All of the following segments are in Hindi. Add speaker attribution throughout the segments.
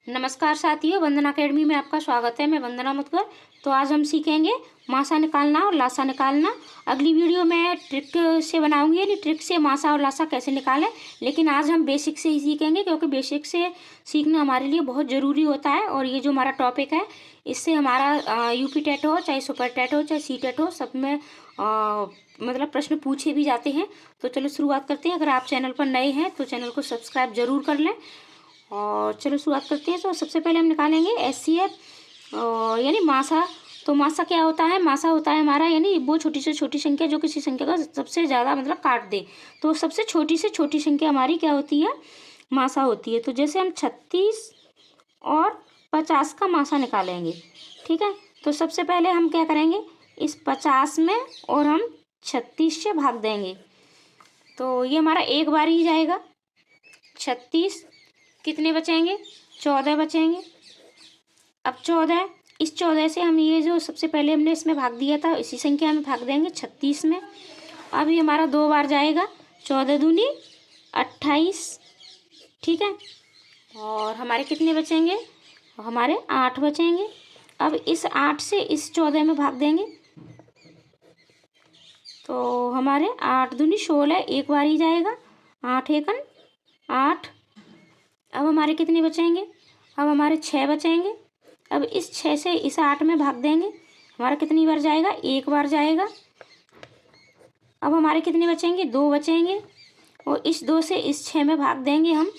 Speaker 1: नमस्कार साथियों, वंदना अकेडमी में आपका स्वागत है। मैं वंदना मुतकर। तो आज हम सीखेंगे मासा निकालना और लासा निकालना। अगली वीडियो में ट्रिक से बनाऊंगी, यानी ट्रिक से मासा और लासा कैसे निकालें, लेकिन आज हम बेसिक से ही सीखेंगे क्योंकि बेसिक से सीखना हमारे लिए बहुत ज़रूरी होता है। और ये जो हमारा टॉपिक है, इससे हमारा यूपी टेट हो, चाहे सुपर टेट हो, चाहे सी टेट हो, सब में मतलब प्रश्न पूछे भी जाते हैं। तो चलो शुरुआत करते हैं। अगर आप चैनल पर नए हैं तो चैनल को सब्सक्राइब जरूर कर लें। और चलो शुरुआत करते हैं। तो सबसे पहले हम निकालेंगे एचसीएफ यानी मासा। तो मासा क्या होता है? मासा होता है हमारा यानी वो छोटी से छोटी संख्या जो किसी संख्या का सबसे ज़्यादा मतलब काट दे। तो सबसे छोटी से छोटी संख्या हमारी क्या होती है? मासा होती है। तो जैसे हम 36 और 50 का मासा निकालेंगे, ठीक है। तो सबसे पहले हम क्या करेंगे, इस 50 में और हम 36 से भाग देंगे। तो ये हमारा एक बार ही जाएगा। 36 कितने बचेंगे? 14 बचेंगे। अब 14, इस 14 से हम ये जो सबसे पहले हमने इसमें भाग दिया था, इसी संख्या में भाग देंगे 36 में। अब ये हमारा 2 बार जाएगा। 14 दूनी 28, ठीक है। और हमारे कितने बचेंगे? हमारे 8 बचेंगे। अब इस 8 से इस 14 में भाग देंगे तो हमारे 8 दूनी 16, एक बार ही जाएगा। 8 एकन 8। अब हमारे कितने बचेंगे? अब हमारे 6 बचेंगे। अब इस 6 से इस 8 में भाग देंगे, हमारा कितनी बार जाएगा? एक बार जाएगा। अब हमारे कितने बचेंगे? 2 बचेंगे। और इस 2 से इस 6 में भाग देंगे हम,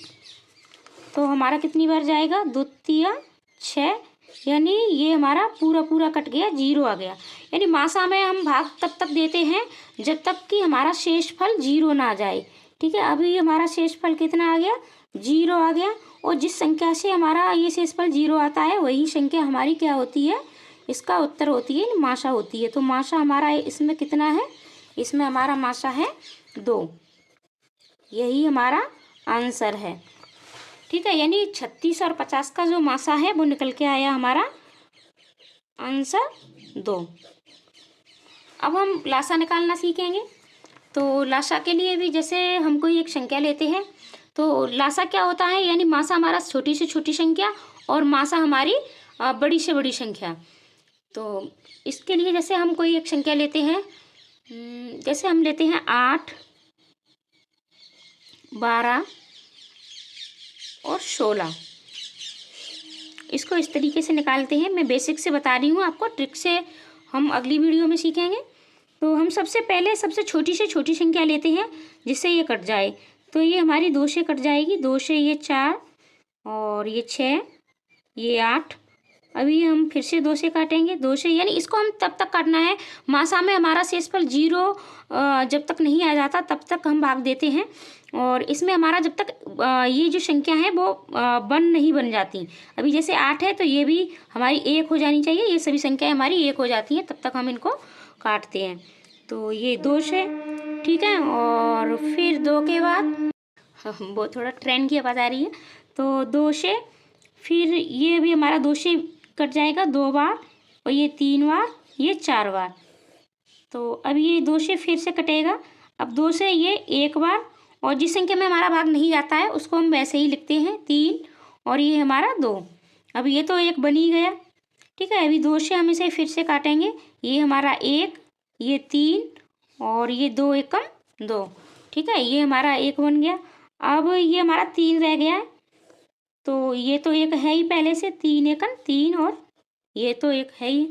Speaker 1: तो हमारा कितनी बार जाएगा? 2 तिया 6, यानी ये हमारा पूरा पूरा कट गया, 0 आ गया। यानी मासा में हम भाग तब तक देते हैं जब तक कि हमारा शेषफल 0 ना आ जाए, ठीक है। अभी हमारा शेषफल कितना आ गया? 0 आ गया। और जिस संख्या से हमारा ये शेषफल 0 आता है वही संख्या हमारी क्या होती है? इसका उत्तर होती है, मासा होती है। तो मासा हमारा इसमें कितना है? इसमें हमारा मासा है 2। यही हमारा आंसर है, ठीक है। यानी 36 और 50 का जो मासा है वो निकल के आया हमारा आंसर 2। अब हम लासा निकालना सीखेंगे। तो लासा के लिए भी जैसे हम कोई एक संख्या लेते हैं, तो लासा क्या होता है? यानी मासा हमारा छोटी से छोटी संख्या और मासा हमारी बड़ी से बड़ी संख्या। तो इसके लिए जैसे हम कोई एक संख्या लेते हैं, जैसे हम लेते हैं 8, 12 और 16। इसको इस तरीके से निकालते हैं। मैं बेसिक से बता रही हूँ आपको, ट्रिक से हम अगली वीडियो में सीखेंगे। तो हम सबसे पहले सबसे छोटी से छोटी संख्या लेते हैं जिससे ये कट जाए। तो ये हमारी 2 से कट जाएगी। 2 से ये 4 और ये 6, ये 8। अभी हम फिर से 2 से काटेंगे। 2 से यानी इसको हम तब तक काटना है, मासा में हमारा शेषफल 0 जब तक नहीं आ जाता तब तक हम भाग देते हैं। और इसमें हमारा जब तक ये जो संख्या है वो नहीं बन जाती। अभी जैसे 8 है तो ये भी हमारी 1 हो जानी चाहिए। ये सभी संख्याएं हमारी 1 हो जाती हैं, तब तक हम इनको काटते हैं। तो ये 2 से, ठीक है। और फिर 2 के बाद वो थोड़ा ट्रेन की आवाज़ आ रही है। तो 2 से फिर ये भी हमारा 2 से कट जाएगा 2 बार, और ये 3 बार, ये 4 बार। तो अब ये 2 से फिर से कटेगा। अब 2 से ये 1 बार, और जिस संख्या में हमारा भाग नहीं जाता है उसको हम वैसे ही लिखते हैं 3, और ये हमारा 2। अब ये तो 1 बन ही गया, ठीक है। अभी 2 से हम इसे फिर से काटेंगे। ये हमारा 1, ये 3 और ये 2 एकम 2, ठीक है। ये हमारा 1 बन गया। अब ये हमारा 3 रह गया है। तो ये तो 1 है ही पहले से, 3 एकम 3, और ये तो 1 है ही।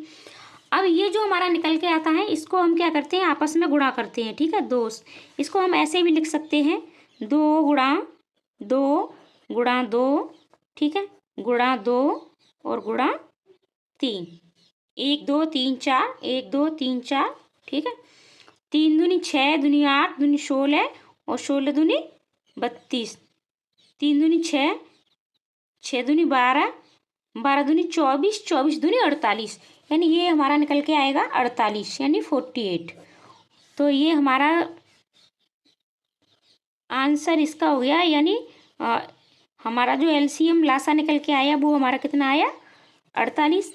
Speaker 1: अब ये जो हमारा निकल के आता है इसको हम क्या करते हैं? आपस में गुणा करते हैं, ठीक है। 2, इसको हम ऐसे भी लिख सकते हैं, 2 गुणा 2 गुणा 2, ठीक है, गुणा 2 और गुणा 3। 1 2 3 4, 1 2 3 4, ठीक है। 3 दूनी 6, दूनी 8, दूनी 16 और 16 दूनी 32। 3 दूनी 6, 6 दूनी 12, 12 दूनी 24, 24 दूनी 48। यानी ये हमारा निकल के आएगा 48, यानी 48। तो ये हमारा आंसर इसका हो गया। यानी हमारा जो एलसीएम लासा निकल के आया वो हमारा कितना आया? 48।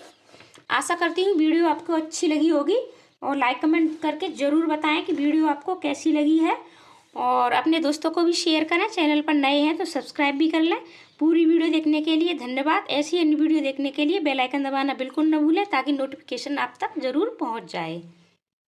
Speaker 1: आशा करती हूँ वीडियो आपको अच्छी लगी होगी, और लाइक कमेंट करके ज़रूर बताएं कि वीडियो आपको कैसी लगी है। और अपने दोस्तों को भी शेयर करें। चैनल पर नए हैं तो सब्सक्राइब भी कर लें। पूरी वीडियो देखने के लिए धन्यवाद। ऐसी अन्य वीडियो देखने के लिए बेल आइकन दबाना बिल्कुल न भूलें ताकि नोटिफिकेशन आप तक ज़रूर पहुंच जाए।